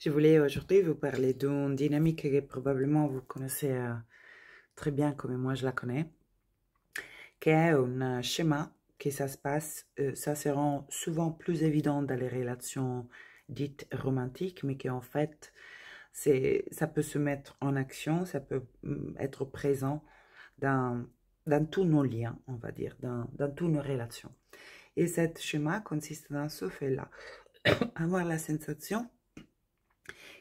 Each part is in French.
Je voulais aujourd'hui vous parler d'une dynamique que probablement vous connaissez très bien comme moi je la connais, qui est un schéma que ça se passe, ça se rend souvent plus évident dans les relations dites romantiques, mais qu'en fait, ça peut se mettre en action, ça peut être présent dans, dans tous nos liens, on va dire, dans toutes nos relations. Et ce schéma consiste dans ce fait-là, avoir la sensation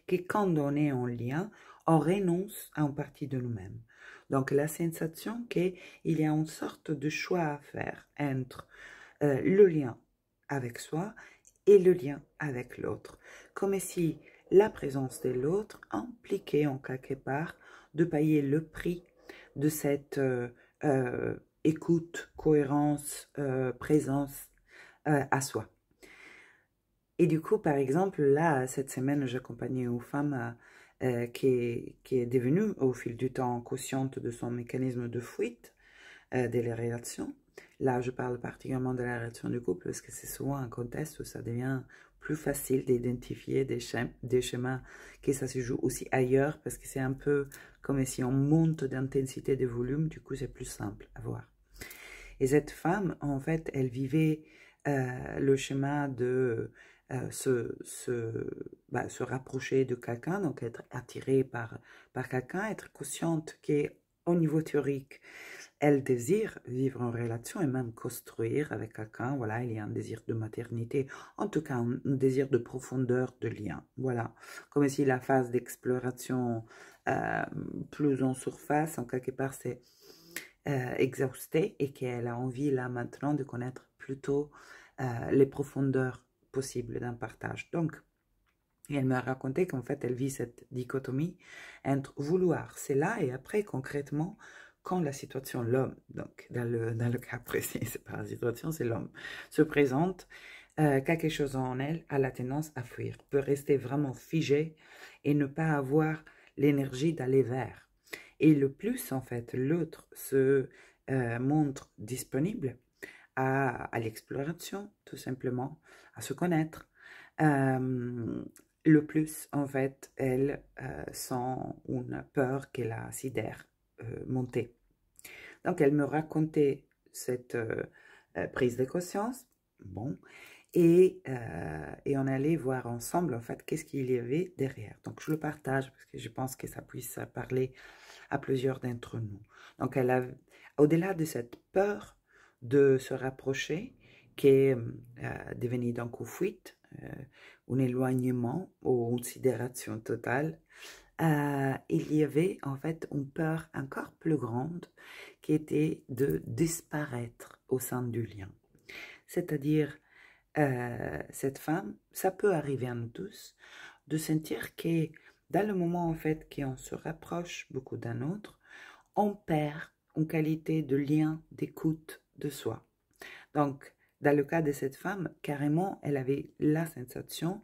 que quand on est en lien, on renonce à une partie de nous-mêmes. Donc la sensation qu'il y a une sorte de choix à faire entre le lien avec soi et le lien avec l'autre. Comme si la présence de l'autre impliquait en quelque part de payer le prix de cette écoute, cohérence, présence à soi. Et du coup, par exemple, là, cette semaine, j'accompagnais une femme qui est devenue, au fil du temps, consciente de son mécanisme de fuite de la relation. Là, je parle particulièrement de la relation du couple parce que c'est souvent un contexte où ça devient plus facile d'identifier des schémas que ça se joue aussi ailleurs parce que c'est un peu comme si on monte d'intensité de volume, du coup, c'est plus simple à voir. Et cette femme, en fait, elle vivait le schéma de se rapprocher de quelqu'un, donc être attirée par quelqu'un, être consciente qu'au niveau théorique, elle désire vivre en relation et même construire avec quelqu'un. Voilà, il y a un désir de maternité, en tout cas un désir de profondeur de lien. Voilà, comme si la phase d'exploration plus en surface, en quelque part, c'est exhaustée et qu'elle a envie là maintenant de connaître plutôt les profondeurs possibles d'un partage. Donc, elle m'a raconté qu'en fait, elle vit cette dichotomie entre vouloir, c'est là, et après, concrètement, quand la situation, l'homme, donc dans le cas précis, c'est pas la situation, c'est l'homme, se présente, quelque chose en elle a la tendance à fuir, peut rester vraiment figé et ne pas avoir l'énergie d'aller vers. Et le plus, en fait, l'autre se montre disponible à l'exploration, tout simplement, à se connaître. Le plus, en fait, elle sent une peur qu'elle a sidère monter. Donc, elle me racontait cette prise de conscience. Bon. Et on allait voir ensemble, en fait, qu'est-ce qu'il y avait derrière. Donc, je le partage parce que je pense que ça puisse parler à plusieurs d'entre nous. Donc, elle a, au-delà de cette peur de se rapprocher, qui est devenue donc une fuite, un éloignement ou une sidération totale, il y avait en fait une peur encore plus grande qui était de disparaître au sein du lien. C'est-à-dire, cette femme, ça peut arriver à nous tous, de sentir que dans le moment en fait qu'on se rapproche beaucoup d'un autre, on perd une qualité de lien, d'écoute de soi. Donc, dans le cas de cette femme, carrément, elle avait la sensation,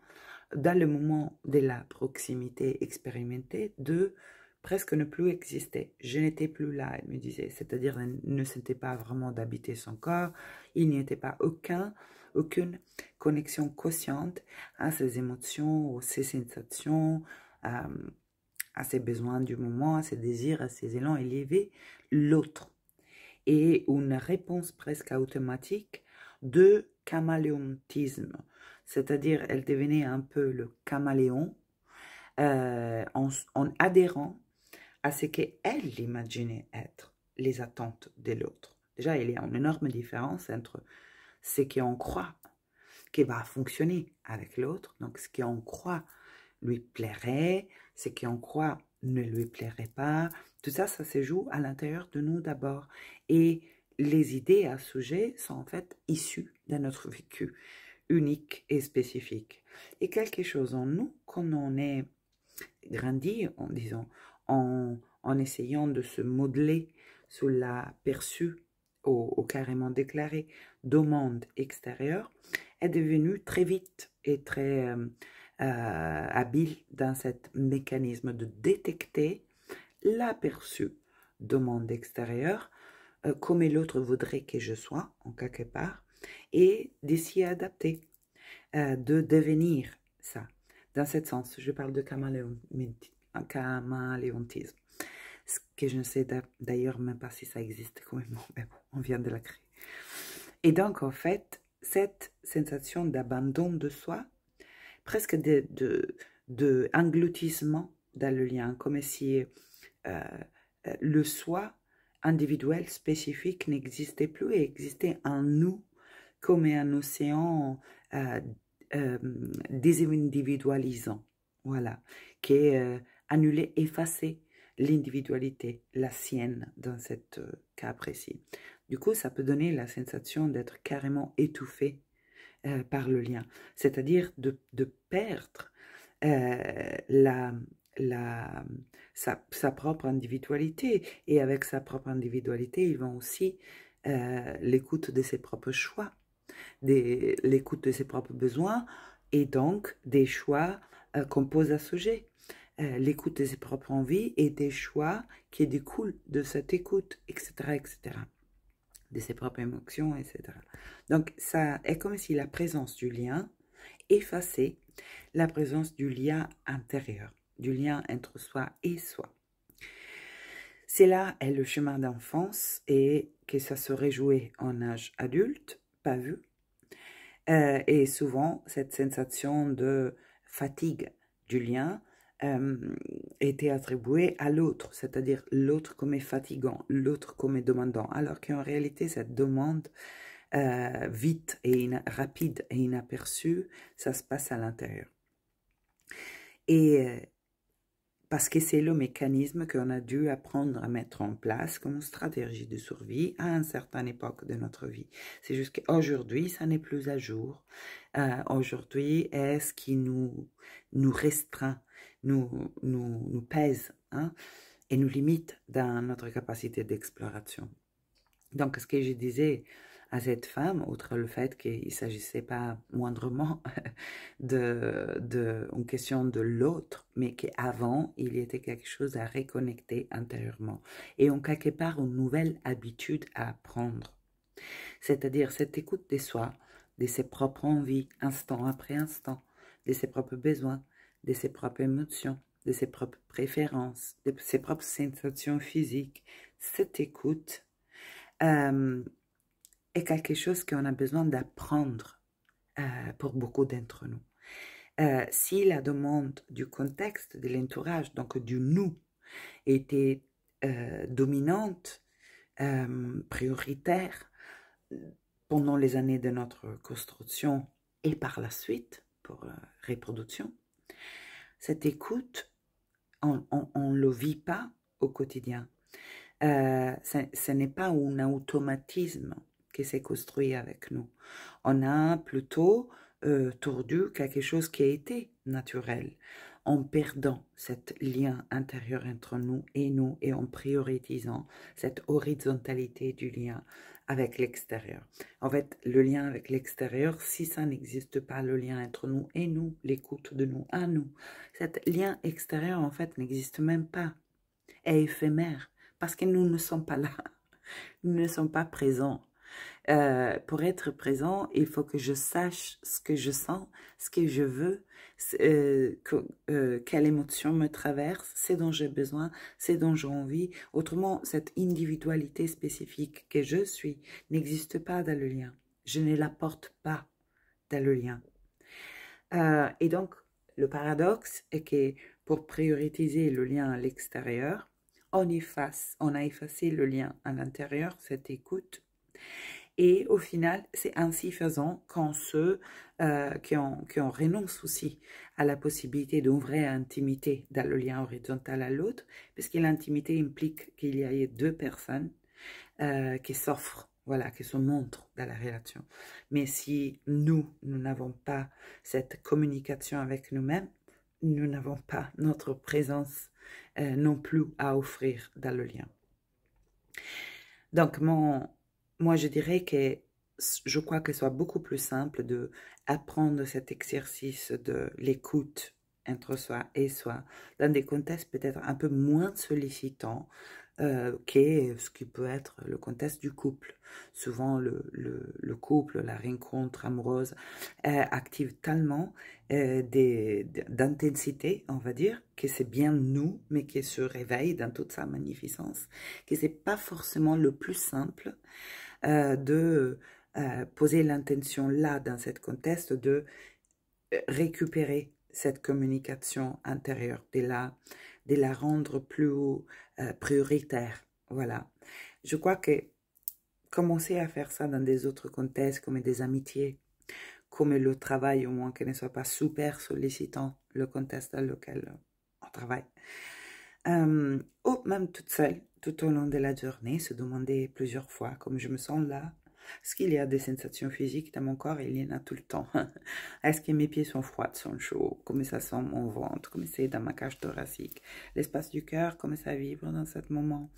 dans le moment de la proximité expérimentée, de presque ne plus exister. Je n'étais plus là, elle me disait. C'est-à-dire, elle ne sentait pas vraiment d'habiter son corps. Il n'y était pas aucune connexion consciente à ses émotions, à ses sensations, à ses besoins du moment, à ses désirs, à ses élans. Il y avait l'autre. Et une réponse presque automatique de caméléontisme. C'est-à-dire, elle devenait un peu le caméléon en adhérant à ce qu'elle imaginait être les attentes de l'autre. Déjà, il y a une énorme différence entre ce qu'on croit qui va fonctionner avec l'autre, donc ce qu'on croit lui plairait, ce qu'on croit ne lui plairait pas. Tout ça, ça se joue à l'intérieur de nous d'abord. Et les idées à ce sujet sont en fait issues de notre vécu unique et spécifique. Et quelque chose en nous, quand on est grandi, en disant, en essayant de se modeler sous la perçue ou carrément déclarée demande extérieure, est devenu très vite et très habile dans ce mécanisme de détecter l'aperçu demande extérieure, comme l'autre voudrait que je sois, en quelque part, et de s'y adapter, de devenir ça. Dans ce sens, je parle de caméléontisme. Ce que je ne sais d'ailleurs même pas si ça existe quand même, mais bon, on vient de la créer. Et donc, en fait, cette sensation d'abandon de soi, presque de engloutissement dans le lien, comme si le soi individuel spécifique n'existait plus et existait en nous comme un océan désindividualisant, voilà, qui est annulé, effacé l'individualité, la sienne dans ce cas précis. Du coup, ça peut donner la sensation d'être carrément étouffé par le lien, c'est-à-dire de perdre sa propre individualité. Et avec sa propre individualité, ils vont aussi l'écoute de ses propres choix, l'écoute de ses propres besoins, et donc des choix qu'on pose à ce sujet. L'écoute de ses propres envies et des choix qui découlent de cette écoute, etc., etc., de ses propres émotions, etc. Donc, ça est comme si la présence du lien effaçait la présence du lien intérieur, du lien entre soi et soi. C'est là est le chemin d'enfance et que ça serait joué en âge adulte, pas vu. Et souvent, cette sensation de fatigue du lien était attribuée à l'autre, c'est-à-dire l'autre comme est fatigant, l'autre comme est demandant, alors qu'en réalité, cette demande vite et rapide et inaperçue, ça se passe à l'intérieur. Et parce que c'est le mécanisme qu'on a dû apprendre à mettre en place comme stratégie de survie à une certaine époque de notre vie. C'est juste qu'aujourd'hui, ça n'est plus à jour. Aujourd'hui, est ce qui nous restreint, nous pèse, hein, et nous limite dans notre capacité d'exploration. Donc, ce que je disais à cette femme, outre le fait qu'il ne s'agissait pas moindrement une question de l'autre, mais qu'avant, il y était quelque chose à reconnecter intérieurement. Et en quelque part, une nouvelle habitude à apprendre. C'est-à-dire cette écoute de soi, de ses propres envies, instant après instant, de ses propres besoins, de ses propres émotions, de ses propres préférences, de ses propres sensations physiques. Cette écoute est quelque chose qu'on a besoin d'apprendre pour beaucoup d'entre nous. Si la demande du contexte, de l'entourage, donc du nous, était dominante, prioritaire pendant les années de notre construction et par la suite pour reproduction, cette écoute, on ne le vit pas au quotidien. Ce n'est pas un automatisme qui s'est construit avec nous. On a plutôt tordu quelque chose qui a été naturel en perdant cet lien intérieur entre nous et en prioritisant cette horizontalité du lien avec l'extérieur. En fait, le lien avec l'extérieur, si ça n'existe pas, le lien entre nous et nous, l'écoute de nous à nous, cet lien extérieur, en fait, n'existe même pas, est éphémère. Parce que nous ne sommes pas là, nous ne sommes pas présents. Pour être présent, il faut que je sache ce que je sens, ce que je veux, quelle émotion me traverse, ce dont j'ai besoin, ce dont j'ai envie. Autrement, cette individualité spécifique que je suis n'existe pas dans le lien. Je ne la porte pas dans le lien. Et donc, le paradoxe est que pour prioriser le lien à l'extérieur, on a effacé le lien à l'intérieur, cette écoute. Et au final, c'est ainsi faisant qu'on renonce aussi à la possibilité d'une vraie intimité dans le lien horizontal à l'autre, puisque l'intimité implique qu'il y ait deux personnes qui s'offrent, voilà, qui se montrent dans la relation. Mais si nous n'avons pas cette communication avec nous-mêmes, nous n'avons pas notre présence non plus à offrir dans le lien. Donc, moi, je dirais que je crois que ce soit beaucoup plus simple d'apprendre cet exercice de l'écoute entre soi et soi dans des contextes peut-être un peu moins sollicitants, qu'est ce qui peut être le contexte du couple. Souvent, le couple, la rencontre amoureuse active tellement d'intensité, on va dire, que c'est bien nous, mais qui se réveille dans toute sa magnificence, que c'est pas forcément le plus simple de poser l'intention là, dans ce contexte, de récupérer cette communication intérieure, de la rendre plus prioritaire. Voilà. Je crois que commencer à faire ça dans des autres contextes, comme des amitiés, comme le travail, au moins que ne soit pas super sollicitant le contexte dans lequel on travaille, ou même toute seule, tout au long de la journée, se demander plusieurs fois comme je me sens là. Est-ce qu'il y a des sensations physiques dans mon corps? Il y en a tout le temps. Est-ce que mes pieds sont froids, sont chauds? Comment ça sent mon ventre? Comment c'est dans ma cage thoracique? L'espace du cœur, comment ça vibre dans ce moment?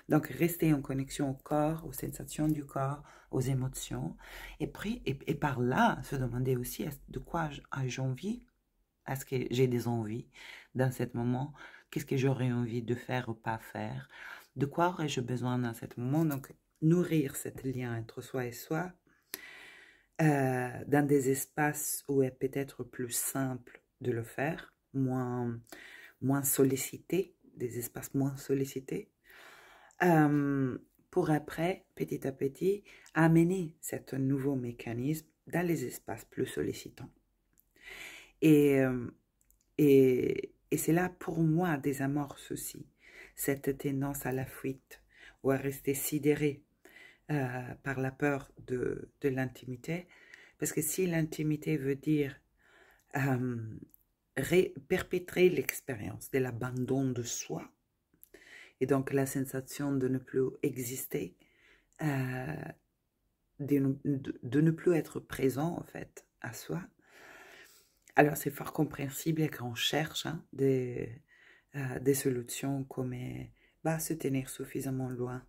Donc, rester en connexion au corps, aux sensations du corps, aux émotions. Et, puis, et par là, se demander aussi de quoi j'ai envie. Est-ce que j'ai des envies dans ce moment? Qu'est-ce que j'aurais envie de faire ou pas faire? De quoi aurais-je besoin dans ce moment? Donc, nourrir ce lien entre soi et soi dans des espaces où il est peut-être plus simple de le faire, moins sollicité, des espaces moins sollicités, pour après, petit à petit, amener ce nouveau mécanisme dans les espaces plus sollicitants. Et c'est là, pour moi, désamorce aussi cette tendance à la fuite ou à rester sidéré par la peur de l'intimité. Parce que si l'intimité veut dire perpétrer l'expérience de l'abandon de soi, et donc la sensation de ne plus exister, de ne plus être présent, en fait, à soi, alors c'est fort compréhensible qu'on cherche des solutions comme se tenir suffisamment loin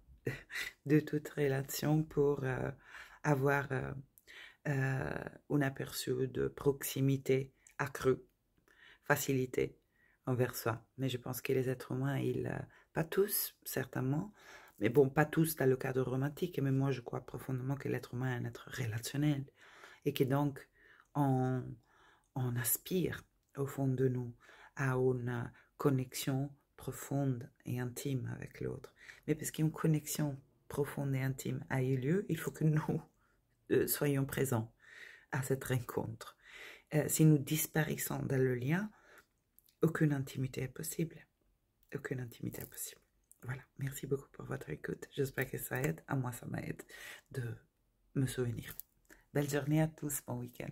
de toute relation pour avoir un aperçu de proximité accrue, facilité envers soi. Mais je pense que les êtres humains, pas tous, certainement, mais bon, pas tous dans le cadre romantique, mais moi je crois profondément que l'être humain est un être relationnel et que donc on aspire au fond de nous à une connexion profonde et intime avec l'autre. Mais parce qu'une connexion profonde et intime a eu lieu, il faut que nous soyons présents à cette rencontre. Si nous disparaissons dans le lien, aucune intimité est possible. Aucune intimité est possible. Voilà, merci beaucoup pour votre écoute. J'espère que ça aide. À moi, ça m'aide de me souvenir. Belle journée à tous, bon week-end.